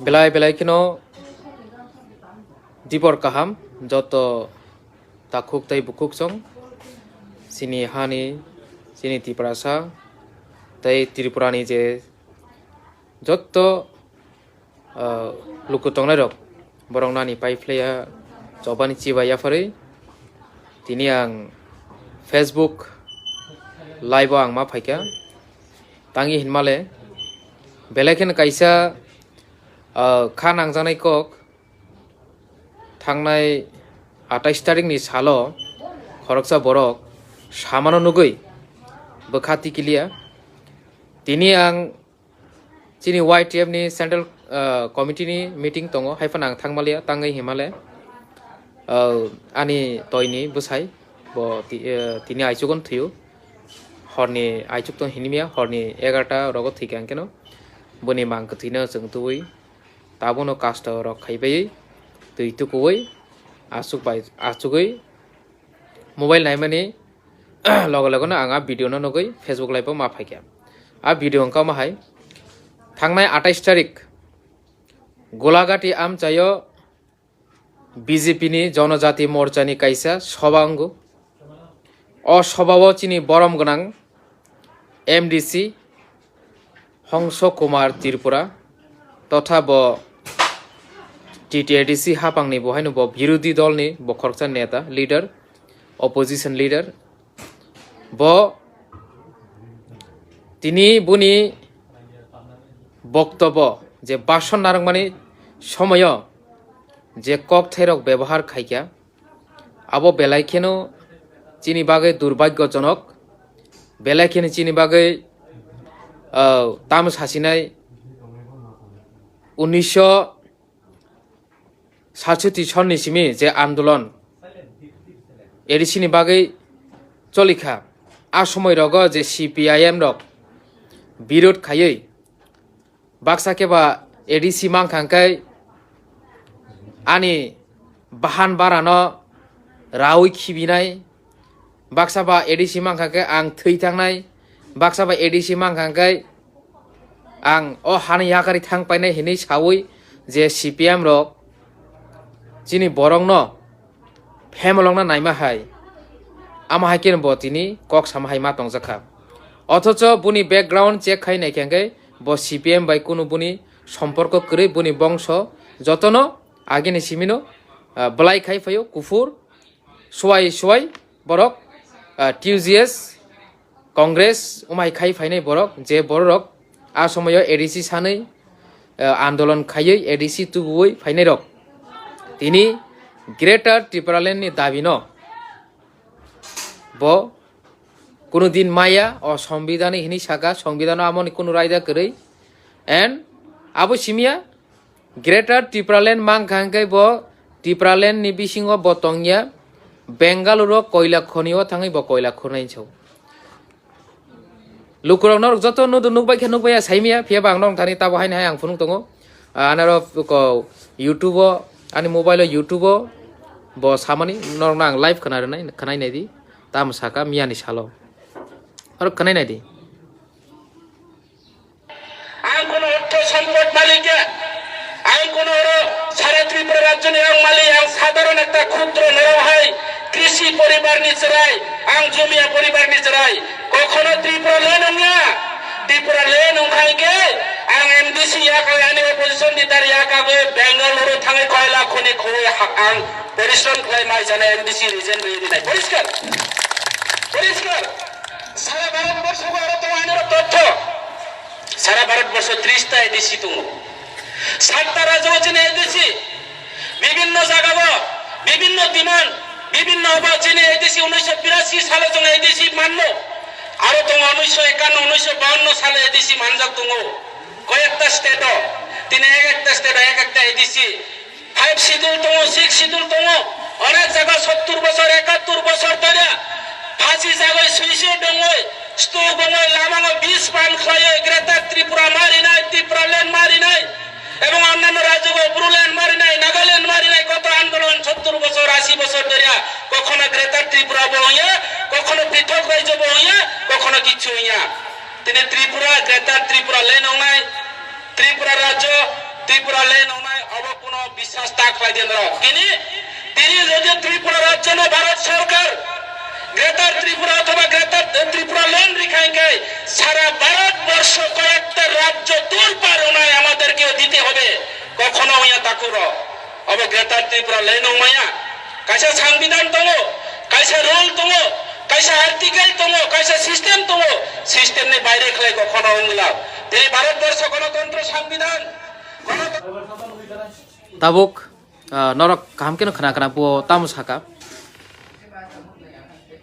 belai belai kino dibor kaham joto takuk tai bukuk song sini hani sini Tripura tai Tripura ni je joto lukutong na rok borong nani pai playa cobani cibaya fari tini ang Facebook live ang ma phaika tangi hinmale belaiken kaisa khanang janai kok thangnai 28 tarik ni salo khoroksa borok samano nugui bekhati kilia tini ang chini YTF ni central committee ni meeting tongo haifan ang thangmalia tangai himale ani toini busai bo tini aichugon thiu horni aichuk ton hinimia horni 11ta rogo thikang keno boni mang kathina sengtui tabono kasta rok khaibai tuitukoi asuk bai asugoi mobile naimani logo logo na anga video no nogoi Facebook live ma phaikya a video angka ma hai thangnai 28 tarik golagati am chayo BJP ni जनजाति मोर्चा ni kaisa sobangu o sobao chini borom gonang MDC Hongso Kumar Tripura totha bo TTADC hapang ni bohainu bo birodi dol ni bo khorksa neta leader opposition leader bo tini buni boktobo je bashon narangmani somoyo je kok thairok ব্যবহার খাইয়া abo belaikeno chini bagai durbagyojonok belaikeni chini bagai tam sasinai 1967 sonni simi je আন্দোলন এরিসিনি বাগৈ চলিখা আ সময় রগ যে CPIM rock বিরোধ খাयै বাক্সাকে বা ADC মাংখাংকাই ani bahan barano rawi khibinai baksa ba edisi mangkhake ang thei tangnai baksa ba edisi mangkhake ang o hani yakari thang painai hinai sawi je CPM rok chini borong no phemolong na naima hai ama hakin botini kok samhai ma tongjakha othocho buni background check khai nai khangai bo CPM bai kuno buni সম্পর্ক করে buni বংশ যতনো আগে নি Cimino বলাই খাই ফাইও কুফুর সোয়াই সোয়াই বরক টিউজিএস কংগ্রেস উমাই খাই ফাইনাই বরক যে বরক আ সময় এডিসি সাनै আন্দোলন খাইयै এডিসি তুগুই ফাইনাই রক তিনি গ্রেটার ত্রিপুরাল্যান্ড নি দাবি ন ব কোনো দিন মায়া ও সংবিধানে হিনি সাকা সংবিধান আমনি কোনো রায়দা কरै এন্ড আবু সিমিয়া Greater Tripuraland mangkhangkai bo Tripuraland ni bisingo botongya Bengaluru koila khonio thangai bo koila khonai chau lukurok nok joto nudu nukbai khenukbai saimia phia bang nong thani tabo haina ang phunung tongo anaro ko YouTube ani mobile YouTube bo samani nong nang live khanai nai di tam saka miani salo ar khanai nai di ang kono otto sampot malikya কোনো সারা ত্রিপুরা রাজ্য নিয়ম মালি আং সাধারণ একটা ক্ষুদ্র নিরহাই কৃষি পরিবার নিচরাই আং জমিয়া পরিবার নিচরাই কখনো ত্রিপুরা লেন ত্রিপুরা লেন ওখাইকে আং MDC ইয়াকাই আনি অপোজিশন দিতার ইয়াকাগে বেঙ্গালুরু থাঙে কয়লা খনি খই আং পরিশ্রম খাই মাই জানে MDC রিজন রেদি নাই পরিষ্কার পরিষ্কার সারা ভারতবর্ষ ভারত আইনের তথ্য সারা ভারতবর্ষ 30টা এডিসি তুমি 7টা রাজ্য চিনে এদেশি বিভিন্ন জায়গা বিভিন্ন দিমান বিভিন্ন অবা চিনে এদেশি 1982 সালে জন্য এদেশি মানলো আরো তো 1951 1952 সালে এদেশি মানজাক দङ কয়েকটা স্টেট তিনি একটা স্টেট একটা এদেশি 5 শিডিউল দङ 6 শিডিউল দङ অনেক জায়গা 70 বছর 71 বছর ধরে ফাঁসি জায়গায় সুইসে দङ স্তো দङ লামাঙ্গ 20 পান খায় গ্রেটার ত্রিপুরা মারি নাই ত্রিপুরাল্যান্ড মারি নাই এবং অন্যান্য রাজ্যকে ব্রুল্যান্ড মারি নাই নাগাল্যান্ড মারি নাই কত আন্দোলন 70 বছর 80 বছর ধরে কখনো গ্রেটার ত্রিপুরা বইয়া কখনো পৃথক রাজ্য বইয়া কখনো কিছু হইয়া তিনি ত্রিপুরা গ্রেটার ত্রিপুরা লেন নাই ত্রিপুরা ত্রিপুরা রাজ্য ত্রিপুরা লেন ওনায় অব কোনো বিশ্বাস থাকলাই দেন কিনি তিনি যদি ত্রিপুরা রাজ্য না ভারত সরকার গ্রেটার ত্রিপুরা অথবা গ্রেটার ত্রিপুরা লেন রিখাইকে সারা ভারতবর্ষ কয়েকটা রাজ্য দূর পার ওনায় আমাদেরকেও দিতে হবে কখনো ওয়া তাকুর অব গ্রেটার ত্রিপুরা লেন ওমায়া কাইসা সংবিধান দङ কাইসা রুল দङ কাইসা আর্টিকেল দङ কাইসা সিস্টেম দङ সিস্টেমনি বাইরে খেলে কখনো ওগুলা এই ভারতবর্ষ গণতন্ত্র সংবিধান tabuk norok kaham keno khana khana bo tamu saka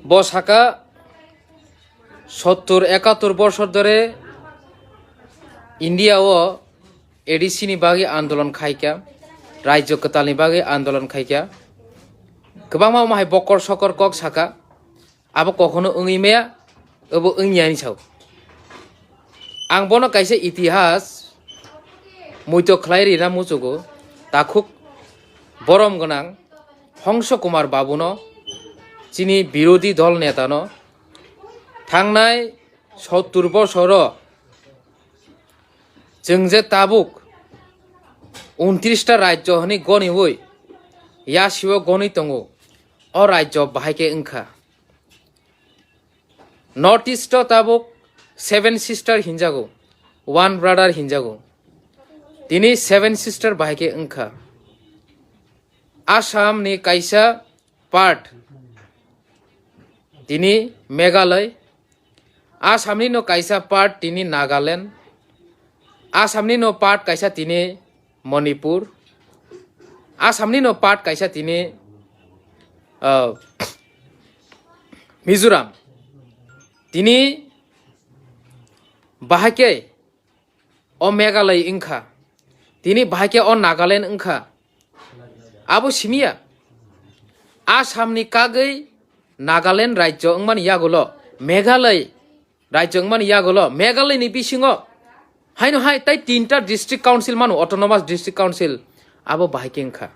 bo saka 70-71 বছর ধরে ইন্ডিয়া ও এডিসিনি বাগি আন্দোলন খাইকা রাজ্য কতালনি বাগি আন্দোলন খাইকা गोबां माहाय बकर सकर कक साका आबो कखनो ओंगैमाया ओबो ओंनियानि साव आं बनो काइसे इतिहास मुइतो खलाय रिना मुचुगो ताखुक बरम गोनां हंस कुमार बाबुनो जिनि बिरोधी दल नेतानो थांनाय 70 बछर जों जे ताबुक 29टा राज्य हनि गनिवै यासिबो गनि दङ और राज्य बाहायके ओंखा नर्थ इस्ट ताबुक 7 सिस्टार हिंजागो 1 ब्रादार हिंजागो दिनै 7 सिस्टार बाहायके ओंखा आसाम नि काइसा पार्ट दिनै मेघालय आसामनि नो काइसा पार्ट दिनै नागालैंड आसामनि नो पार्ट काइसा दिनै मणिपुर आसामनि नो पार्ट काइसा दिनै मिजोराम दिनै बाहायके ओ मेघालय ओंखा दिनै बाहायके ओ नागालैंड ओंखा आबो सिमिया आसामनि कागै नागालैंड राज्य ओंमान यागोलो मेघालय राज्य ओंमान यागोलो मेघालयनि बिसिङो हायनो हाय ताइ 3टा डिस्ट्रिक्ट काउन्सिल मानु अटोनोमास डिस्ट्रिक्ट काउन्सिल आबो बाहायके ओंखा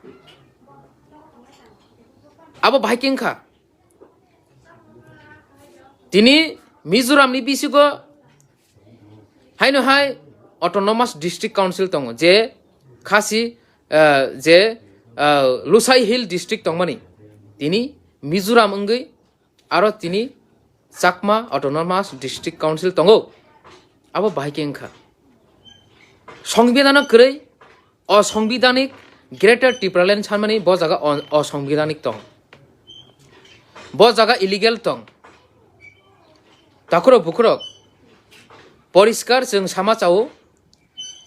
आबो बाहायके ओंखा दिनै मिजोरामनि बिसिङो हायनो हाय अटोनोमास डिस्ट्रिक्ट काउन्सिल दङ जे खासि जे लुसाइ हिल डिस्ट्रिक्ट दंमानि दिनै मिजोराम ओंगै आरो दिनै चाकमा अटोनोमास डिस्ट्रिक्ट काउन्सिल दङ आबो बाहायके ओंखा संविधान करै असंविधानिक ग्रेटर त्रिपुरा लेन सानमानि ब जागा असंविधानिक दं ब जागा इलिगेल दं ताखुरो बुखुरो परिष्कार जों समाजाव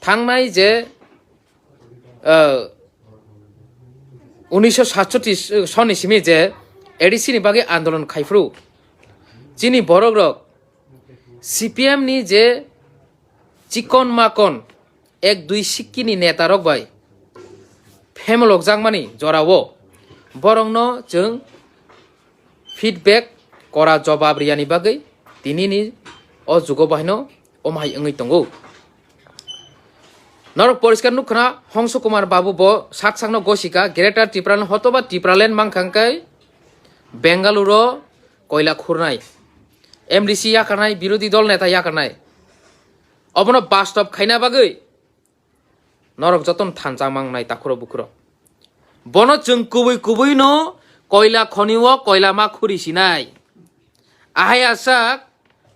थांनाय जे 1967 सननिसिमै जे एडिसिनि बागै आन्दोलन खायफ्रु जिनि बर'ग्रक CPM नि जे चिकन माकन 1-2 सिक्किनि नेता रकबाय फेमलक जांमानि जरावो बरंनो जों फिडबेक करा जवाब रियानि बागै दिनैनि अ जुगो बाहायनो अमाय ओङै दंगौ नरक परिष्कार नुखना हंस कुमार बाबु ब सातसांनो गसिका ग्रेटार त्रिपुरान हतबा त्रिपुरालेन मांखांखाय बेंगालुरु कयला खुरनाय MDC याकारनाय बिरोधी दल नेता याकारनाय अबनो बास्तब खायना बागै नरक जतन थानजा मांनाय ताखुरो बुखुरो बनो जों कुबै कुबैनो कयला खनिओ कयला मा खुरिसिनाय आहाय आसाक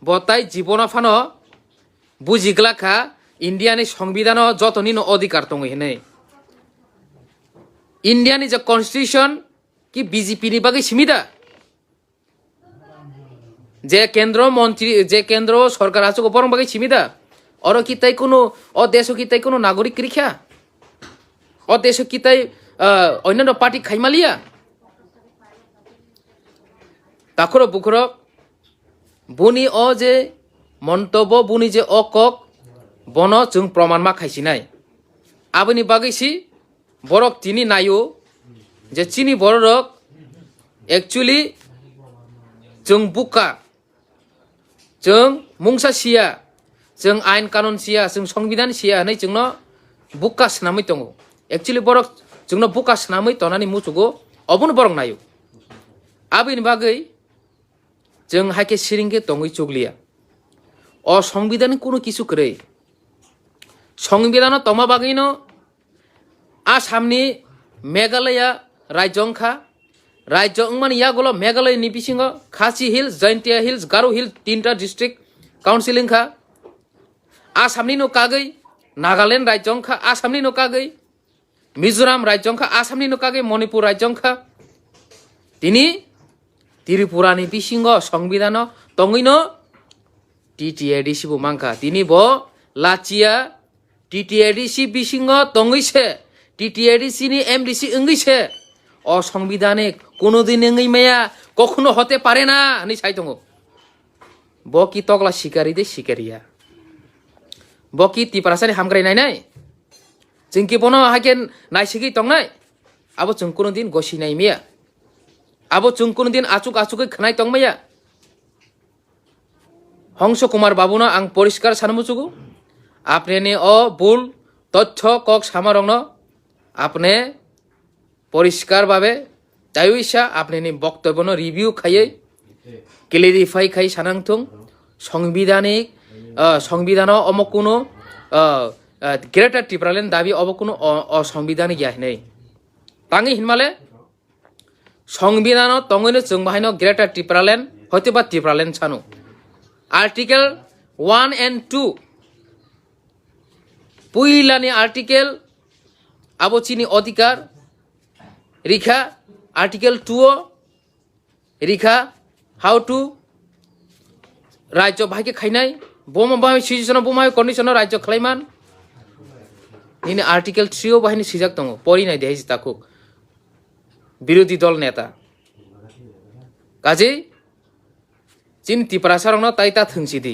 बताय जीवन फानो बुजिग्लाखा इंडियानि संविधान जतनिनो अधिकार दङ हेनै इंडियानि जे कन्स्टिट्यूशन कि बीजेपी नि बागै सिमिदा जे केंद्र मंत्री जे केंद्र सरकार आछो बरं बागै सिमिदा और कि ताई कोनो अ देश कि ताई कोनो नागरिक रिखा अ देश कि ताई अन्य पार्टी खाइमालिया ताखुरो बुखुरो बुनि अ जे मन्तब्य बुनि जे अकक बनो जों प्रमाण मा खायसिनाय आबोनि बागैसि बरक तिनि नायो जे चिनि बरक एक्चुअली जों बुका जों मुंसा सिया जों आइन कानुन सिया जों संविधान सिया नै जोंनो बुका सनामै दङ एक्चुअली बरक जोंनो बुका सनामै तनानि मुचुगो अबुन बरक नायो आबोनि बागै जों हाके सिरिंगे दङै चुगलिया अ संविधान कोनो किछु करे সংবিধান তমা বাগিনো आसामनि मेघालया राज्यंखा राज्य अंगमान यागोलो मेघालय नि बिसिङाव खासि हिल्स जयन्तिया हिल्स गारो हिल्स तीनटा डिस्ट्रिक्ट काउन्सिलिंखा आसामनि नो कागै नागालैंड राज्यंखा आसामनि नो कागै मिजोराम राज्यंखा आसामनि नो कागै मणिपुर राज्यंखा तिनि त्रिपुरानि बिसिङाव संविधान तङैनो टिटिएडिसि बो मांखा तिनि बो लाचिया टिटिएडिसि बिसिङाव तङैसे টিটিএডিসি নি এমডিসি ইংলিশে অসাংবিধানিক কোনোদিন ইংই মেয়া কখনো হতে পারে না নি সাই দङ বকি তগলা শিকারি দে শিকারিয়া বকি তিপারাসানি হামগ্রাই নাইনাই जोंखि बनो हाकेन नायसिगै तंनाय आबो जों कोनोदिन गसिनाय मिया आबो जों कोनोदिन आचुक आचुकै खनाय तंमाया हंस कुमार बाबुनो आं परिष्कार सानमुचुगु आपने ने अ बुल तथ्य কক सामारंनो आपने परिष्कार भावे तायुइसा आपने नि बक्तव्य रिव्यू खायै क्लेरिफाई खाई सानांथुं संविधानिक संविधानाव अमक कोनो ग्रेटर त्रिपुरालेण्ड दाबि अबो कोनो असंविधानिक याहनै ताङै हिनमाले संविधानाव तङैनो जों बाहायनो ग्रेटर त्रिपुरालेण्ड हयतोबा त्रिपुरालेण्ड सानो आर्टिकल 1 and 2 पुइलानि आर्टिकल आबो चीनी अधिकार रिखा आर्टिकल 2 रिखा हाउ टू राज्य भाग्य खाइनाय बम बाहाय सिजन बम कन्डिशन राज्य खालायमान निने आर्टिकल 3 बाहायनि सिजाक दङ परिनाय देहाय जिताखौ बिरोधी दल नेता काजै चीन त्रिपुरा सारंनो ताइता थंसिदि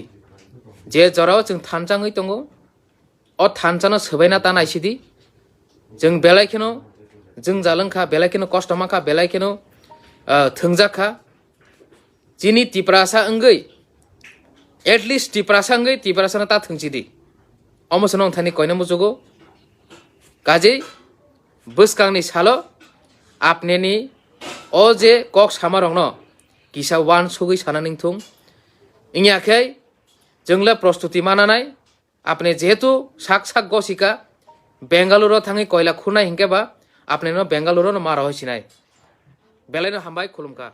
जे जराव जों थानजाङै दङ अ थानजानो सोबायना तानायसिदि जों बेलायखेनो जों जालंखा बेलायखेनो कष्टमाखा बेलायखेनो थंजाखा जिनि त्रिपुरासा अंगै एटलिस्ट त्रिपुरासा अंगै त्रिपुरासाना ता थंसिदि अमसनो थानि कयना मुजुगो काजै बसकांनि सालो आपनेनि अ जे कक सामारंनो किसा वान सुगै सानानिंथुं इङाखै जोंले प्रस्तुति मानानाय आपने जेहेतु साक साक गसिका बेंगालुरु थाङै कयला खुनाय हिंकेबा आपने नो बेंगालुरु नो मारा होसिनाय बेलायनो हामबाय खुलुमका।